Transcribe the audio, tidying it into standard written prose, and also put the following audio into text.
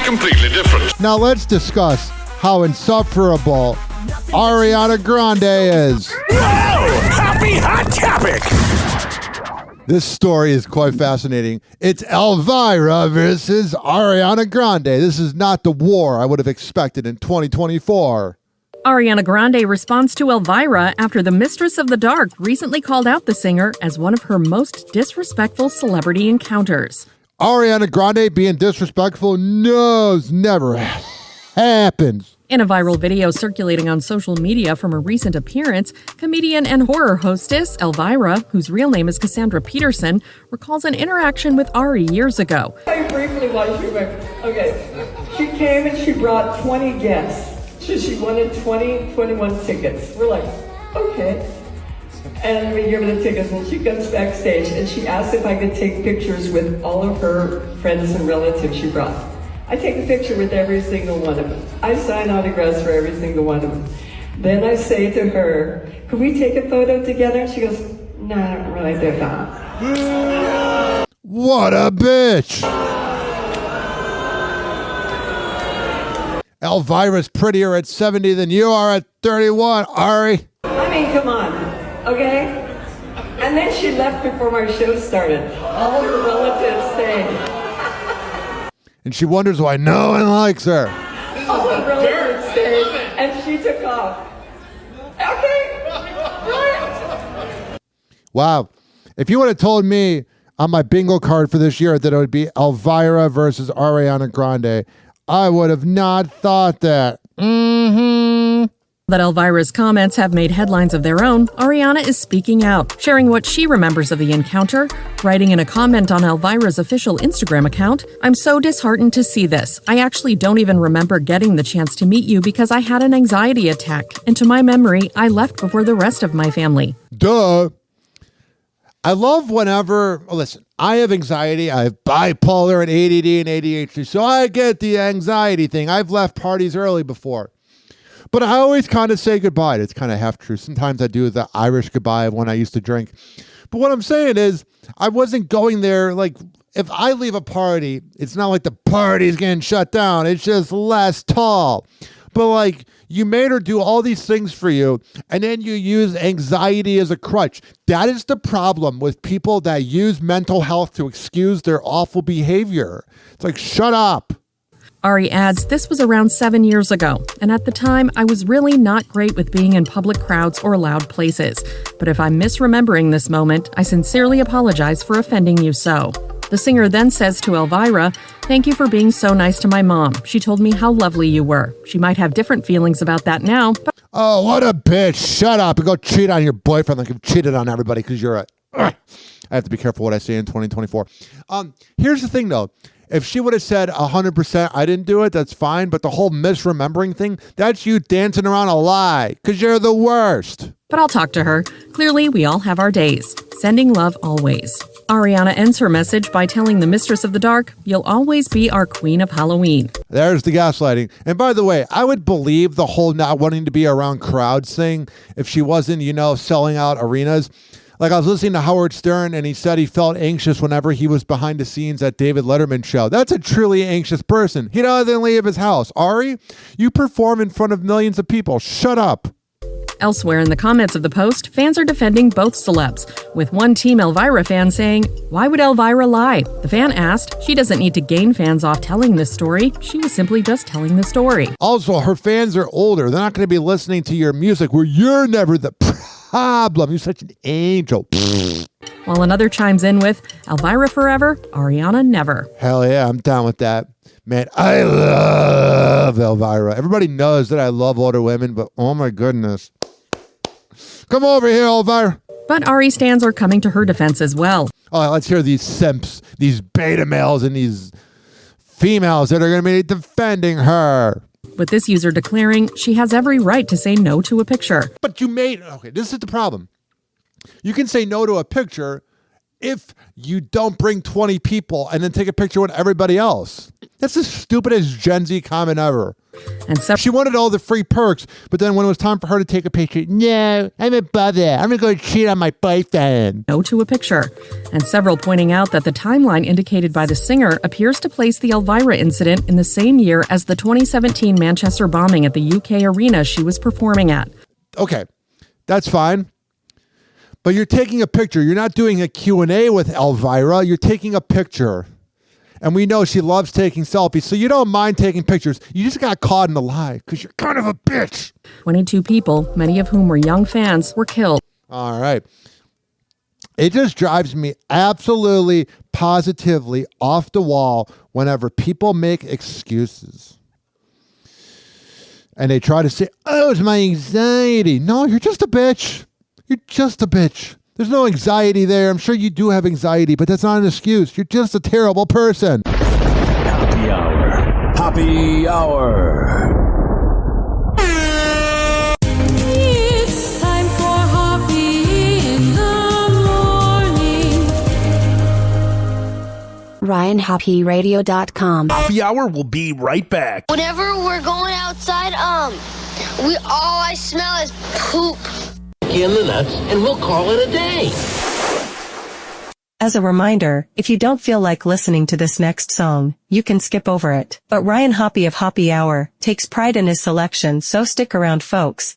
completely different. Now let's discuss how insufferable Ariana Grande is. Whoa! Happy hot topic! This story is quite fascinating. It's Elvira versus Ariana Grande. This is not the war I would have expected in 2024. Ariana Grande responds to Elvira after the Mistress of the Dark recently called out the singer as one of her most disrespectful celebrity encounters. Ariana Grande being disrespectful? No, never happens. In a viral video circulating on social media from a recent appearance, comedian and horror hostess Elvira, whose real name is Cassandra Peterson, recalls an interaction with Ari years ago. I briefly was. She came and she brought 20 guests. She wanted 21 tickets. We're like, okay. And we give her the tickets, and she comes backstage, and she asked if I could take pictures with all of her friends and relatives she brought. I take a picture with every single one of them. I sign autographs for every single one of them. Then I say to her, could we take a photo together? She goes, no, I don't really do that. What a bitch! Elvira's prettier at 70 than you are at 31, Ari. I mean, come on, okay? And then she left before my show started. All her relatives stayed. And she wonders why no one likes her. All her relatives stayed, and she took off. Okay, right? Wow. If you would have told me on my bingo card for this year that it would be Elvira versus Ariana Grande, I would have not thought that. That Elvira's comments have made headlines of their own, Ariana is speaking out, sharing what she remembers of the encounter, writing in a comment on Elvira's official Instagram account, "I'm so disheartened to see this. I actually don't even remember getting the chance to meet you because I had an anxiety attack, and to my memory, I left before the rest of my family." Duh. I love whenever, listen, I have anxiety, I have bipolar and ADD and ADHD, so I get the anxiety thing. I've left parties early before. But I always kind of say goodbye. It's kind of half true. Sometimes I do the Irish goodbye of when I used to drink. But what I'm saying is, I wasn't going there, like, if I leave a party, it's not like the party's getting shut down. It's just less tall. But like, you made her do all these things for you, and then you use anxiety as a crutch. That is the problem with people that use mental health to excuse their awful behavior. It's like, shut up. Ari adds, "This was around 7 years ago, and at the time, I was really not great with being in public crowds or loud places. But if I'm misremembering this moment, I sincerely apologize for offending you so." The singer then says to Elvira, "Thank you for being so nice to my mom. She told me how lovely you were. She might have different feelings about that now, but..." Oh, what a bitch. Shut up and go cheat on your boyfriend like you've cheated on everybody because you're a... I have to be careful what I say in 2024. Here's the thing, though. If she would have said 100% I didn't do it, that's fine. But the whole misremembering thing, that's you dancing around a lie because you're the worst. But I'll talk to her. Clearly, we all have our days. Sending love always. Ariana ends her message by telling the Mistress of the Dark, "You'll always be our Queen of Halloween." There's the gaslighting. And by the way, I would believe the whole not wanting to be around crowds thing if she wasn't, selling out arenas. Like, I was listening to Howard Stern, and he said he felt anxious whenever he was behind the scenes at David Letterman's show. That's a truly anxious person. He doesn't leave his house. Ari, you perform in front of millions of people. Shut up. Elsewhere in the comments of the post, fans are defending both celebs, with one Team Elvira fan saying, "Why would Elvira lie?" The fan asked, "She doesn't need to gain fans off telling this story. She was simply just telling the story." Also, her fans are older. They're not going to be listening to your music where you're never the problem. You're such an angel. While another chimes in with, "Elvira forever, Ariana never." Hell yeah, I'm down with that. Man, I love Elvira. Everybody knows that I love older women, but oh my goodness. Come over here, Elvira. But Ari stans are coming to her defense as well. Oh, let's hear these simps, these beta males and these females that are going to be defending her. With this user declaring she has every right to say no to a picture. But okay, this is the problem. You can say no to a picture if you don't bring 20 people and then take a picture with everybody else. That's the stupidest Gen Z comment ever. And She wanted all the free perks, but then when it was time for her to take a picture, no, I'm above it. I'm going to go cheat on my boyfriend. no to a picture. And several pointing out that the timeline indicated by the singer appears to place the Elvira incident in the same year as the 2017 Manchester bombing at the UK arena she was performing at. Okay, that's fine. But you're taking a picture. You're not doing a Q&A with Elvira. You're taking a picture. And we know she loves taking selfies, so you don't mind taking pictures. You just got caught in the lie because you're kind of a bitch. 22 people, many of whom were young fans, were killed. All right. It just drives me absolutely, positively off the wall whenever people make excuses. And they try to say, oh, it's my anxiety. No, you're just a bitch. You're just a bitch. There's no anxiety there. I'm sure you do have anxiety, but that's not an excuse. You're just a terrible person. Happy hour. Happy hour. It's time for Hoppe in the morning. RyanHoppeRadio.com. Happy hour will be right back. Whenever we're going outside, all I smell is poop. In the nuts, and we'll call it a day. As a reminder, if you don't feel like listening to this next song, you can skip over it. But Ryan Hoppe of Hoppe Hour takes pride in his selection, so stick around, folks.